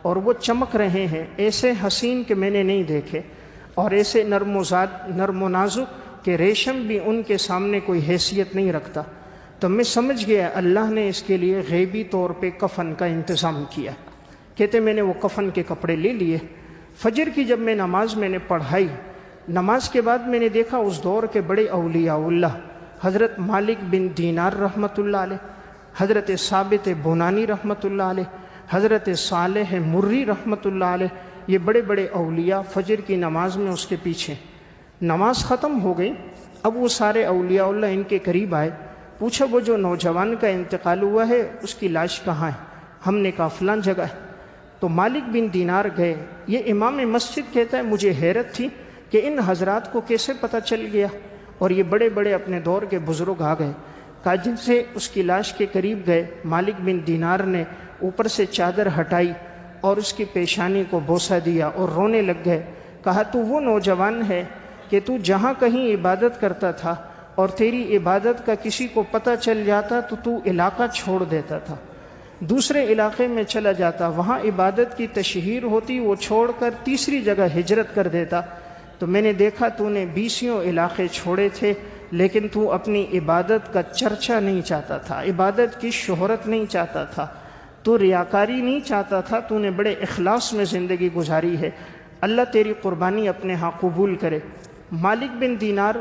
اور وہ چمک رہے ہیں ایسے حسین کہ میں نے نہیں دیکھے، اور ایسے نرم و نازک کہ ریشم بھی ان کے سامنے کوئی حیثیت نہیں رکھتا۔ تو میں سمجھ گیا اللہ نے اس کے لیے غیبی طور پہ کفن کا انتظام کیا۔ کہتے میں نے وہ کفن کے کپڑے لے لیے، فجر کی جب میں نماز میں نے پڑھائی، نماز کے بعد میں نے دیکھا اس دور کے بڑے اولیاء اللہ، حضرت مالک بن دینار رحمۃ اللہ علیہ، حضرت ثابت بنانی رحمۃ اللہ علیہ، حضرت صالح مری رحمۃ اللہ علیہ، یہ بڑے بڑے اولیاء فجر کی نماز میں اس کے پیچھے۔ نماز ختم ہو گئی، اب وہ سارے اولیاء اللہ ان کے قریب آئے، پوچھا وہ جو نوجوان کا انتقال ہوا ہے اس کی لاش کہاں ہے؟ ہم نے کہا فلاں جگہ ہے۔ تو مالک بن دینار گئے، یہ امام مسجد کہتا ہے مجھے حیرت تھی کہ ان حضرات کو کیسے پتہ چل گیا، اور یہ بڑے بڑے اپنے دور کے بزرگ آ گئے، کہا جن سے اس کی لاش کے قریب گئے، مالک بن دینار نے اوپر سے چادر ہٹائی اور اس کی پیشانی کو بوسہ دیا اور رونے لگ گئے، کہا تو وہ نوجوان ہے کہ تو جہاں کہیں عبادت کرتا تھا اور تیری عبادت کا کسی کو پتہ چل جاتا تو علاقہ چھوڑ دیتا تھا، دوسرے علاقے میں چلا جاتا، وہاں عبادت کی تشہیر ہوتی، وہ چھوڑ کر تیسری جگہ ہجرت کر دیتا۔ تو میں نے دیکھا تو نے 20 علاقے چھوڑے تھے، لیکن تو اپنی عبادت کا چرچا نہیں چاہتا تھا، عبادت کی شہرت نہیں چاہتا تھا، تو ریاکاری نہیں چاہتا تھا، تو نے بڑے اخلاص میں زندگی گزاری ہے۔ اللہ تیری قربانی اپنے ہاں قبول کرے۔ مالک بن دینار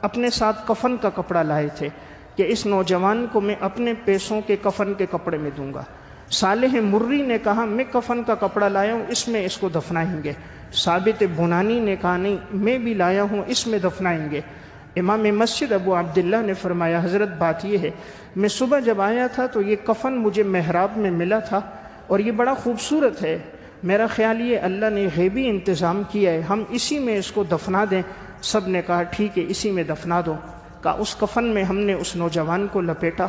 اپنے ساتھ کفن کا کپڑا لائے تھے کہ اس نوجوان کو میں اپنے پیسوں کے کفن کے کپڑے میں دوں گا۔ صالح مری نے کہا میں کفن کا کپڑا لایا ہوں، اس میں اس کو دفنائیں گے۔ ثابت بنانی نے کہا نہیں، میں بھی لایا ہوں، اس میں دفنائیں گے۔ امام مسجد ابو عبداللہ نے فرمایا حضرت بات یہ ہے، میں صبح جب آیا تھا تو یہ کفن مجھے محراب میں ملا تھا اور یہ بڑا خوبصورت ہے، میرا خیال یہ اللہ نے غیبی انتظام کیا ہے، ہم اسی میں اس کو دفنا دیں۔ سب نے کہا ٹھیک ہے، اسی میں دفنا دو۔ کہا اس کفن میں ہم نے اس نوجوان کو لپیٹا۔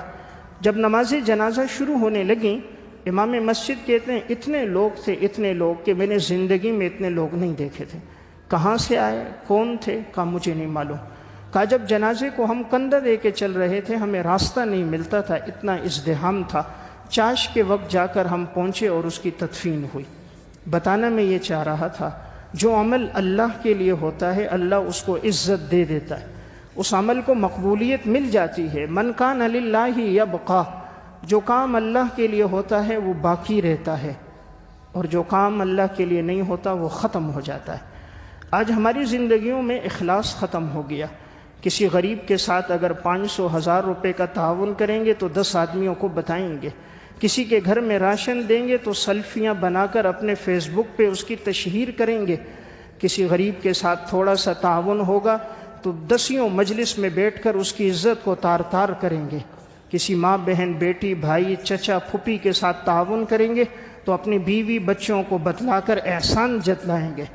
جب نماز جنازہ شروع ہونے لگیں، امام مسجد کہتے ہیں اتنے لوگ کہ میں نے زندگی میں اتنے لوگ نہیں دیکھے تھے۔ کہاں سے آئے، کون تھے؟ کہا مجھے نہیں معلوم۔ کہا جب جنازے کو ہم کندھا دے کے چل رہے تھے ہمیں راستہ نہیں ملتا تھا، اتنا ازدحام تھا، چاش کے وقت جا کر ہم پہنچے اور اس کی تدفین ہوئی۔ بتانا میں یہ چاہ رہا تھا، جو عمل اللہ کے لیے ہوتا ہے اللہ اس کو عزت دے دیتا ہے، اس عمل کو مقبولیت مل جاتی ہے۔ من کان للہ یبقی، جو کام اللہ کے لیے ہوتا ہے وہ باقی رہتا ہے، اور جو کام اللہ کے لیے نہیں ہوتا وہ ختم ہو جاتا ہے۔ آج ہماری زندگیوں میں اخلاص ختم ہو گیا۔ کسی غریب کے ساتھ اگر 500 1000 روپے کا تعاون کریں گے تو 10 آدمیوں کو بتائیں گے، کسی کے گھر میں راشن دیں گے تو سیلفیاں بنا کر اپنے فیس بک پہ اس کی تشہیر کریں گے، کسی غریب کے ساتھ تھوڑا سا تعاون ہوگا تو 10 مجلس میں بیٹھ کر اس کی عزت کو تار تار کریں گے، کسی ماں بہن بیٹی بھائی چچا پھوپھی کے ساتھ تعاون کریں گے تو اپنی بیوی بچوں کو بتلا کر احسان جتلائیں گے۔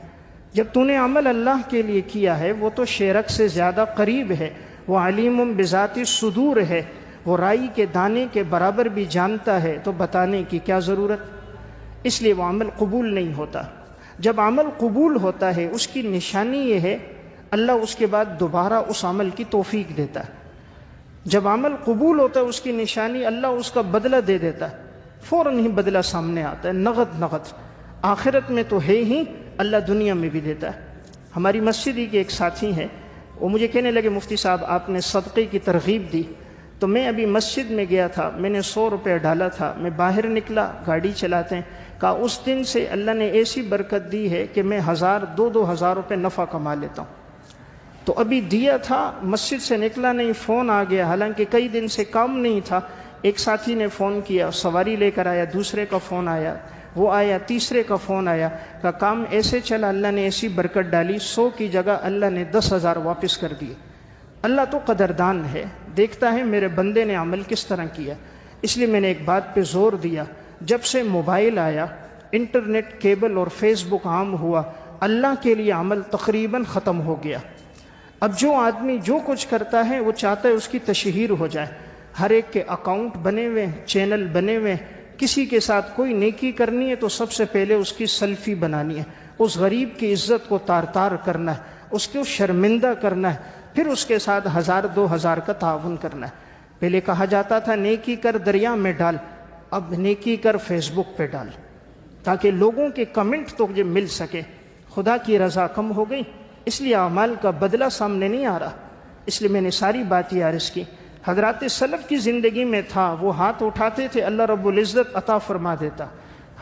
جب تو نے عمل اللہ کے لیے کیا ہے وہ تو شرک سے زیادہ قریب ہے، وہ علیم بذات الصدور ہے، وہ رائی کے دانے کے برابر بھی جانتا ہے، تو بتانے کی کیا ضرورت؟ اس لیے وہ عمل قبول نہیں ہوتا۔ جب عمل قبول ہوتا ہے اس کی نشانی یہ ہے اللہ اس کے بعد دوبارہ اس عمل کی توفیق دیتا ہے۔ جب عمل قبول ہوتا ہے اس کی نشانی اللہ اس کا بدلہ دے دیتا ہے، فوراً ہی بدلہ سامنے آتا ہے، نقد۔ آخرت میں تو ہے ہی، اللہ دنیا میں بھی دیتا ہے۔ ہماری مسجد ہی کے ایک ساتھی ہیں، وہ مجھے کہنے لگے مفتی صاحب آپ نے صدقے کی ترغیب دی، تو میں ابھی مسجد میں گیا تھا، میں نے 100 روپے ڈالا تھا، میں باہر نکلا گاڑی چلاتے ہیں، کہا اس دن سے اللہ نے ایسی برکت دی ہے کہ میں 1000 2000 روپے نفع کما لیتا ہوں۔ تو ابھی دیا تھا، مسجد سے نکلا نہیں، فون آ گیا، حالانکہ کئی دن سے کام نہیں تھا، ایک ساتھی نے فون کیا، سواری لے کر آیا، دوسرے کا فون آیا، وہ آیا، تیسرے کا فون آیا، کہ کام ایسے چلا، اللہ نے ایسی برکت ڈالی، 100 کی جگہ اللہ نے 10,000 واپس کر دیے۔ اللہ تو قدردان ہے، دیکھتا ہے میرے بندے نے عمل کس طرح کیا۔ اس لیے میں نے ایک بات پہ زور دیا، جب سے موبائل آیا، انٹرنیٹ کیبل اور فیس بک عام ہوا، اللہ کے لیے عمل تقریباً ختم ہو گیا۔ اب جو آدمی جو کچھ کرتا ہے وہ چاہتا ہے اس کی تشہیر ہو جائے، ہر ایک کے اکاؤنٹ بنے ہوئے، چینل بنے ہوئے، کسی کے ساتھ کوئی نیکی کرنی ہے تو سب سے پہلے اس کی سیلفی بنانی ہے، اس غریب کی عزت کو تار تار کرنا ہے، اس کو شرمندہ کرنا ہے، پھر اس کے ساتھ 1000 2000 کا تعاون کرنا ہے۔ پہلے کہا جاتا تھا نیکی کر دریا میں ڈال، اب نیکی کر فیس بک پہ ڈال، تاکہ لوگوں کے کمنٹ تو مجھے مل سکے۔ خدا کی رضا کم ہو گئی، اس لیے اعمال کا بدلہ سامنے نہیں آ رہا۔ اس لیے میں نے ساری بات یہ عرض کی، حضرات سلف کی زندگی میں تھا، وہ ہاتھ اٹھاتے تھے اللہ رب العزت عطا فرما دیتا۔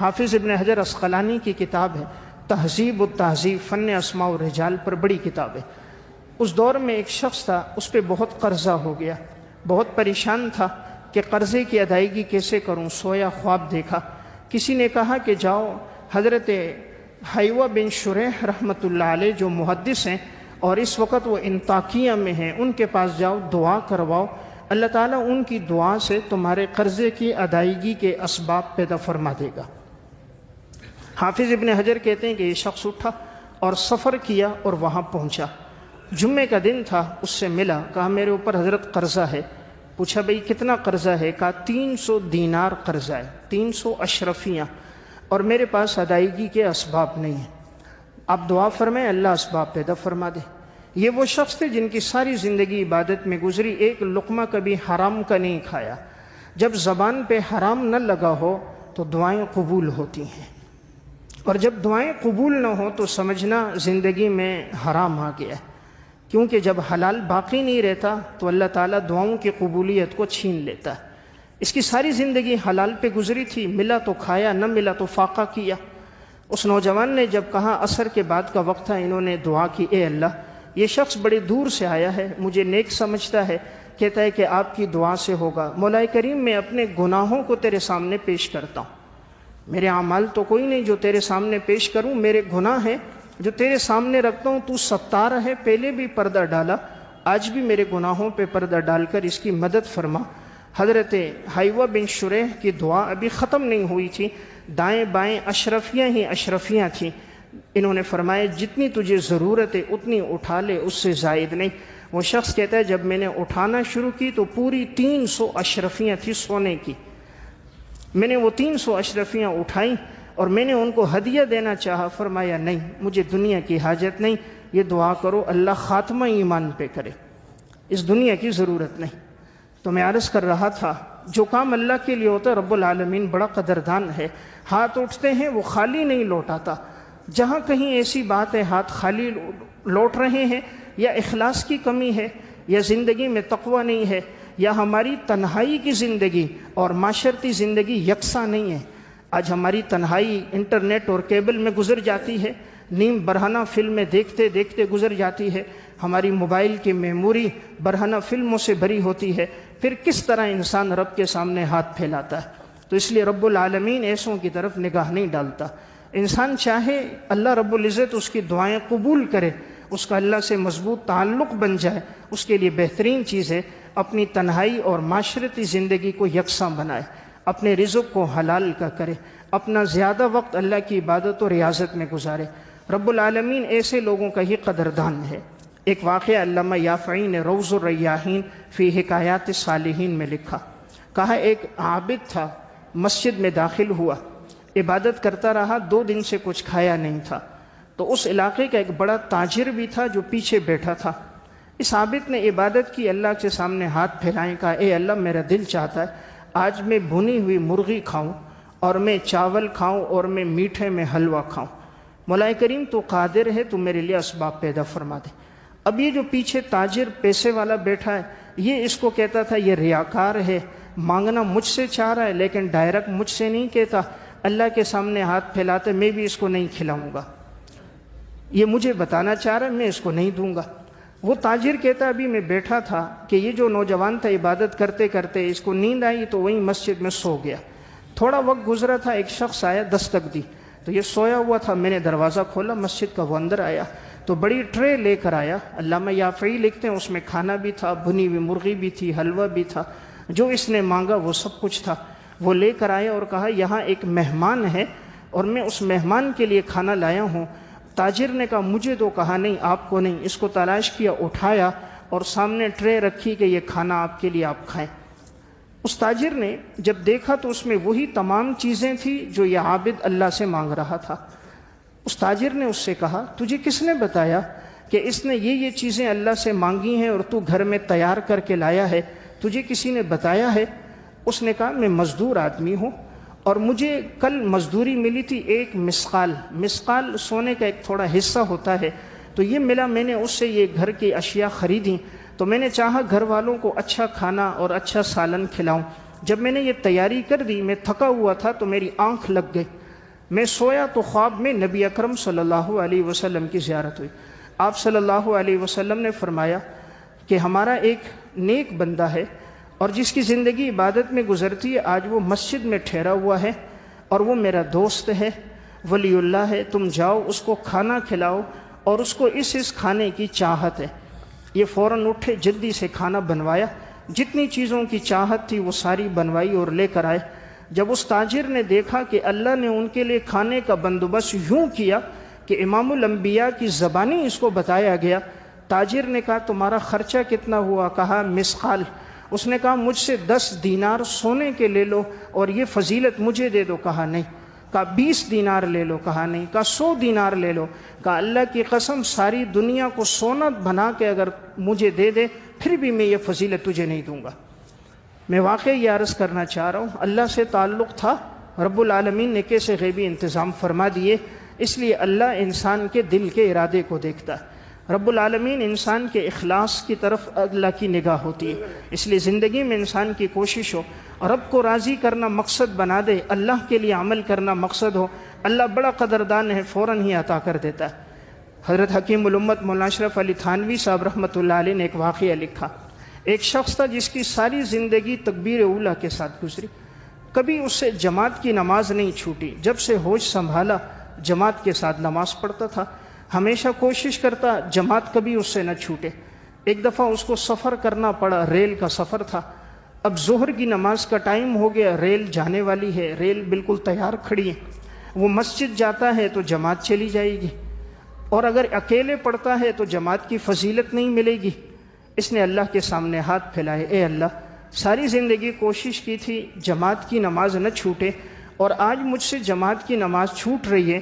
حافظ ابن حجر عسقلانی کی کتاب ہے تہذیب التہذیب، فن اسماء الرجال پر بڑی کتاب ہے۔ اس دور میں ایک شخص تھا، اس پہ بہت قرضہ ہو گیا، بہت پریشان تھا کہ قرضے کی ادائیگی کیسے کروں، سویا خواب دیکھا، کسی نے کہا کہ جاؤ حضرت حیوہ بن شریح رحمۃ اللہ علیہ جو محدث ہیں اور اس وقت وہ انطاکیہ میں ہیں، ان کے پاس جاؤ دعا کرواؤ، اللہ تعالیٰ ان کی دعا سے تمہارے قرضے کی ادائیگی کے اسباب پیدا فرما دے گا۔ حافظ ابن حجر کہتے ہیں کہ یہ شخص اٹھا اور سفر کیا اور وہاں پہنچا، جمعے کا دن تھا، اس سے ملا، کہا میرے اوپر حضرت قرضہ ہے۔ پوچھا بھئی کتنا قرضہ ہے؟ کہا 300 دینار قرضہ ہے، 300 اشرفیاں، اور میرے پاس ادائیگی کے اسباب نہیں ہیں، آپ دعا فرمائیں اللہ اسباب پیدا فرما دے۔ یہ وہ شخص تھے جن کی ساری زندگی عبادت میں گزری، ایک لقمہ کبھی حرام کا نہیں کھایا، جب زبان پہ حرام نہ لگا ہو تو دعائیں قبول ہوتی ہیں، اور جب دعائیں قبول نہ ہوں تو سمجھنا زندگی میں حرام آ گیا ہے، کیونکہ جب حلال باقی نہیں رہتا تو اللہ تعالیٰ دعاؤں کی قبولیت کو چھین لیتا ہے۔ اس کی ساری زندگی حلال پہ گزری تھی، ملا تو کھایا، نہ ملا تو فاقہ کیا۔ اس نوجوان نے جب کہا، عصر کے بعد کا وقت تھا، انہوں نے دعا کی، اے اللہ یہ شخص بڑے دور سے آیا ہے، مجھے نیک سمجھتا ہے، کہتا ہے کہ آپ کی دعا سے ہوگا۔ مولا کریم میں اپنے گناہوں کو تیرے سامنے پیش کرتا ہوں، میرے اعمال تو کوئی نہیں جو تیرے سامنے پیش کروں، میرے گناہ ہیں جو تیرے سامنے رکھتا ہوں، تو ستار ہے، پہلے بھی پردہ ڈالا، آج بھی میرے گناہوں پہ پردہ ڈال کر اس کی مدد فرما۔ حضرت حیوہ بن شریح کی دعا ابھی ختم نہیں ہوئی تھی، دائیں بائیں اشرفیاں ہی اشرفیاں تھیں، انہوں نے فرمایا جتنی تجھے ضرورت ہے اتنی اٹھا لے، اس سے زائد نہیں۔ وہ شخص کہتا ہے جب میں نے اٹھانا شروع کی تو پوری 300 اشرفیاں تھیں سونے کی، میں نے وہ 300 اشرفیاں اٹھائیں اور میں نے ان کو ہدیہ دینا چاہا، فرمایا نہیں، مجھے دنیا کی حاجت نہیں، یہ دعا کرو اللہ خاتمہ ایمان پہ کرے، اس دنیا کی ضرورت نہیں۔ تو میں عرض کر رہا تھا جو کام اللہ کے لیے ہوتا ہے رب العالمین بڑا قدردان ہے، ہاتھ اٹھتے ہیں وہ خالی نہیں لوٹاتا۔ جہاں کہیں ایسی بات ہے ہاتھ خالی لوٹ رہے ہیں، یا اخلاص کی کمی ہے، یا زندگی میں تقوی نہیں ہے، یا ہماری تنہائی کی زندگی اور معاشرتی زندگی یکساں نہیں ہے۔ آج ہماری تنہائی انٹرنیٹ اور کیبل میں گزر جاتی ہے، نیم برہنہ فلمیں دیکھتے دیکھتے گزر جاتی ہے، ہماری موبائل کی میموری برہنہ فلموں سے بھری ہوتی ہے، پھر کس طرح انسان رب کے سامنے ہاتھ پھیلاتا ہے؟ تو اس لیے رب العالمین ایسوں کی طرف نگاہ نہیں ڈالتا۔ انسان چاہے اللہ رب العزت اس کی دعائیں قبول کرے، اس کا اللہ سے مضبوط تعلق بن جائے، اس کے لیے بہترین چیز ہے اپنی تنہائی اور معاشرتی زندگی کو یکساں بنائے، اپنے رزق کو حلال کا کرے، اپنا زیادہ وقت اللہ کی عبادت و ریاضت میں گزارے۔ رب العالمین ایسے لوگوں کا ہی قدردان ہے۔ ایک واقعہ علامہ یافعی نے روض الریاحین فی حکایات الصالحین میں لکھا، کہا ایک عابد تھا، مسجد میں داخل ہوا، عبادت کرتا رہا، 2 دن سے کچھ کھایا نہیں تھا۔ تو اس علاقے کا ایک بڑا تاجر بھی تھا جو پیچھے بیٹھا تھا۔ اس عابد نے عبادت کی، اللہ کے سامنے ہاتھ پھیلائیں، کہا اے اللہ میرا دل چاہتا ہے آج میں بھنی ہوئی مرغی کھاؤں، اور میں چاول کھاؤں، اور میں میٹھے میں حلوہ کھاؤں۔ مولا کریم تو قادر ہے، تو میرے لیے اسباب پیدا فرما دے۔ اب یہ جو پیچھے تاجر پیسے والا بیٹھا ہے، یہ اس کو کہتا تھا یہ ریاکار ہے، مانگنا مجھ سے چاہ رہا ہے لیکن ڈائریکٹ مجھ سے نہیں کہتا، اللہ کے سامنے ہاتھ پھیلاتے میں بھی اس کو نہیں کھلاؤں گا، یہ مجھے بتانا چاہ رہا ہے میں اس کو نہیں دوں گا۔ وہ تاجر کہتا ابھی میں بیٹھا تھا کہ یہ جو نوجوان تھا عبادت کرتے کرتے اس کو نیند آئی تو وہیں مسجد میں سو گیا۔ تھوڑا وقت گزرا تھا، ایک شخص آیا، دستک دی تو یہ سویا ہوا تھا، میں نے دروازہ کھولا مسجد کا، وہ اندر آیا تو بڑی ٹرے لے کر آیا، علامہ یافعی لکھتے ہیں اس میں کھانا بھی تھا، بھنی ہوئی مرغی بھی تھی، حلوہ بھی تھا، جو اس نے مانگا وہ سب کچھ تھا۔ وہ لے کر آیا اور کہا یہاں ایک مہمان ہے اور میں اس مہمان کے لیے کھانا لایا ہوں۔ تاجر نے کہا مجھے تو، کہا نہیں آپ کو نہیں۔ اس کو تلاش کیا، اٹھایا اور سامنے ٹرے رکھی کہ یہ کھانا آپ کے لیے، آپ کھائیں۔ اس تاجر نے جب دیکھا تو اس میں وہی تمام چیزیں تھیں جو یہ عابد اللہ سے مانگ رہا تھا۔ اس تاجر نے اس سے کہا تجھے کس نے بتایا کہ اس نے یہ چیزیں اللہ سے مانگی ہیں اور تو گھر میں تیار کر کے لایا ہے؟ تجھے کسی نے بتایا ہے؟ اس نے کہا میں مزدور آدمی ہوں اور مجھے کل مزدوری ملی تھی 1 مسقال سونے کا ایک تھوڑا حصہ ہوتا ہے، تو یہ ملا، میں نے اس سے یہ گھر کی اشیاء خریدیں، تو میں نے چاہا گھر والوں کو اچھا کھانا اور اچھا سالن کھلاؤں۔ جب میں نے یہ تیاری کر دی، میں تھکا ہوا تھا تو میری آنکھ لگ گئی، میں سویا تو خواب میں نبی اکرم صلی اللہ علیہ وسلم کی زیارت ہوئی۔ آپ صلی اللہ علیہ وسلم نے فرمایا کہ ہمارا ایک نیک بندہ ہے اور جس کی زندگی عبادت میں گزرتی ہے، آج وہ مسجد میں ٹھہرا ہوا ہے اور وہ میرا دوست ہے، ولی اللہ ہے، تم جاؤ اس کو کھانا کھلاؤ اور اس کو اس کھانے کی چاہت ہے۔ یہ فوراً اٹھے، جلدی سے کھانا بنوایا، جتنی چیزوں کی چاہت تھی وہ ساری بنوائی اور لے کر آئے۔ جب اس تاجر نے دیکھا کہ اللہ نے ان کے لیے کھانے کا بندوبست یوں کیا کہ امام الانبیاء کی زبانی اس کو بتایا گیا، تاجر نے کہا تمہارا خرچہ کتنا ہوا؟ کہا مسقال۔ اس نے کہا مجھ سے 10 دینار سونے کے لے لو اور یہ فضیلت مجھے دے دو۔ کہا نہیں۔ کہا 20 دینار لے لو۔ کہا نہیں۔ کہا 100 دینار لے لو۔ کہا اللہ کی قسم ساری دنیا کو سونا بنا کے اگر مجھے دے دے پھر بھی میں یہ فضیلت تجھے نہیں دوں گا۔ میں واقعی یہ عرض کرنا چاہ رہا ہوں، اللہ سے تعلق تھا، رب العالمین نے کیسے غیبی انتظام فرما دیے، اس لیے اللہ انسان کے دل کے ارادے کو دیکھتا ہے۔ رب العالمین انسان کے اخلاص کی طرف اللہ کی نگاہ ہوتی ہے، اس لیے زندگی میں انسان کی کوشش ہو، رب کو راضی کرنا مقصد بنا دے، اللہ کے لیے عمل کرنا مقصد ہو، اللہ بڑا قدردان ہے، فوراً ہی عطا کر دیتا ہے۔ حضرت حکیم الامت مولانا اشرف علی تھانوی صاحب رحمۃ اللہ علیہ نے ایک واقعہ لکھا۔ ایک شخص تھا جس کی ساری زندگی تکبیر اولیٰ کے ساتھ گزری، کبھی اس سے جماعت کی نماز نہیں چھوٹی، جب سے ہوش سنبھالا جماعت کے ساتھ نماز پڑھتا تھا، ہمیشہ کوشش کرتا جماعت کبھی اس سے نہ چھوٹے۔ ایک دفعہ اس کو سفر کرنا پڑا، ریل کا سفر تھا، اب ظہر کی نماز کا ٹائم ہو گیا، ریل جانے والی ہے، ریل بالکل تیار کھڑی ہے، وہ مسجد جاتا ہے تو جماعت چلی جائے گی، اور اگر اکیلے پڑھتا ہے تو جماعت کی فضیلت نہیں ملے گی۔ اس نے اللہ کے سامنے ہاتھ پھیلائے، اے اللہ، ساری زندگی کوشش کی تھی جماعت کی نماز نہ چھوٹے، اور آج مجھ سے جماعت کی نماز چھوٹ رہی ہے،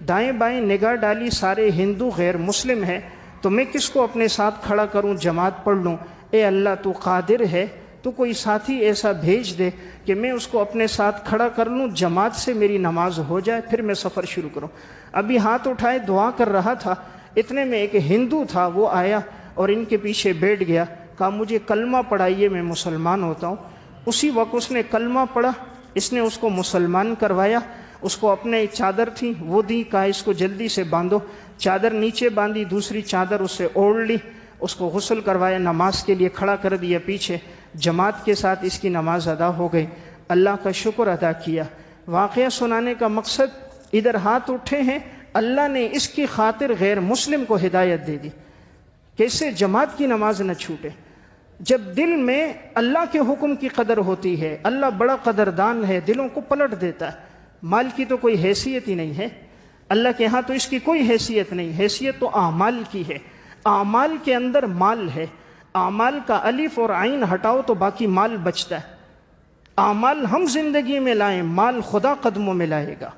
دائیں بائیں نگاہ ڈالی سارے ہندو غیر مسلم ہیں، تو میں کس کو اپنے ساتھ کھڑا کروں جماعت پڑھ لوں؟ اے اللہ تو قادر ہے، تو کوئی ساتھی ایسا بھیج دے کہ میں اس کو اپنے ساتھ کھڑا کر لوں، جماعت سے میری نماز ہو جائے، پھر میں سفر شروع کروں۔ ابھی ہاتھ اٹھائے دعا کر رہا تھا، اتنے میں ایک ہندو تھا، وہ آیا اور ان کے پیچھے بیٹھ گیا، کہا مجھے کلمہ پڑھائیے، میں مسلمان ہوتا ہوں۔ اسی وقت اس نے کلمہ پڑھا، اس نے اس کو مسلمان کروایا، اس کو اپنے چادر تھی وہ دی، کہا اس کو جلدی سے باندھو، چادر نیچے باندھی، دوسری چادر اس سے اوڑھ لی، اس کو غسل کروایا، نماز کے لیے کھڑا کر دیا پیچھے، جماعت کے ساتھ اس کی نماز ادا ہو گئی، اللہ کا شکر ادا کیا۔ واقعہ سنانے کا مقصد، ادھر ہاتھ اٹھے ہیں، اللہ نے اس کی خاطر غیر مسلم کو ہدایت دے دی کہ اس سے جماعت کی نماز نہ چھوٹے۔ جب دل میں اللہ کے حکم کی قدر ہوتی ہے، اللہ بڑا قدردان ہے، دلوں کو پلٹ دیتا ہے۔ مال کی تو کوئی حیثیت ہی نہیں ہے، اللہ کے ہاں تو اس کی کوئی حیثیت نہیں، حیثیت تو اعمال کی ہے، اعمال کے اندر مال ہے، اعمال کا الف اور عین ہٹاؤ تو باقی مال بچتا ہے۔ اعمال ہم زندگی میں لائیں، مال خدا قدموں میں لائے گا۔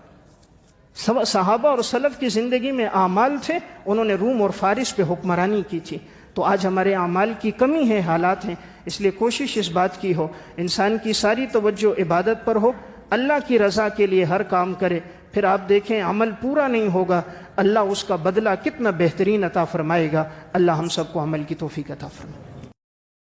صحابہ اور سلف کی زندگی میں اعمال تھے، انہوں نے روم اور فارس پہ حکمرانی کی تھی، تو آج ہمارے اعمال کی کمی ہے، حالات ہیں، اس لیے کوشش اس بات کی ہو انسان کی ساری توجہ عبادت پر ہو، اللہ کی رضا کے لیے ہر کام کرے، پھر آپ دیکھیں عمل پورا نہیں ہوگا، اللہ اس کا بدلہ کتنا بہترین عطا فرمائے گا۔ اللہ ہم سب کو عمل کی توفیق عطا فرمائے۔